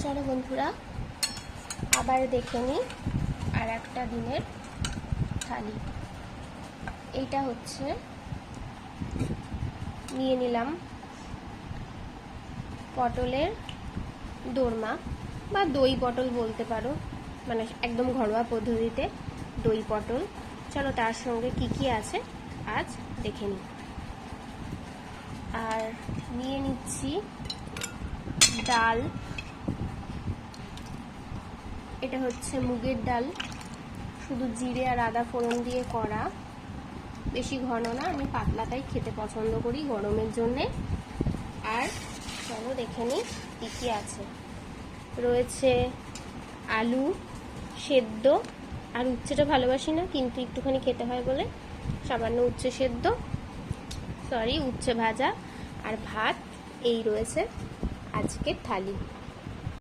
চলো বন্ধুরা আবার দেখে নিই আর একটা দিনের থালি। এইটা হচ্ছে নিয়ে নিলাম পটলের দোরমা বা দই পটল বলতে পারো, মানে একদম ঘরোয়া পদ্ধতিতে দই পটল। চলো তার সঙ্গে কি কি আছে আজ দেখে নিই। আর নিয়ে নিচ্ছি ডাল, এটা হচ্ছে মুগের ডাল, শুধু জিরে আর আদা ফোড়ন দিয়ে করা, বেশি ঘন না, আমি পাতলাটাই খেতে পছন্দ করি গরমের জন্যে। আর চলো দেখে নিই কী কী আছে। রয়েছে আলু সেদ্ধ, আর উচ্ছেটা ভালোবাসি না কিন্তু একটুখানি খেতে হয় বলে সামান্য উচ্ছে সেদ্ধ, উচ্ছে ভাজা আর ভাত। এই রয়েছে আজকের থালি।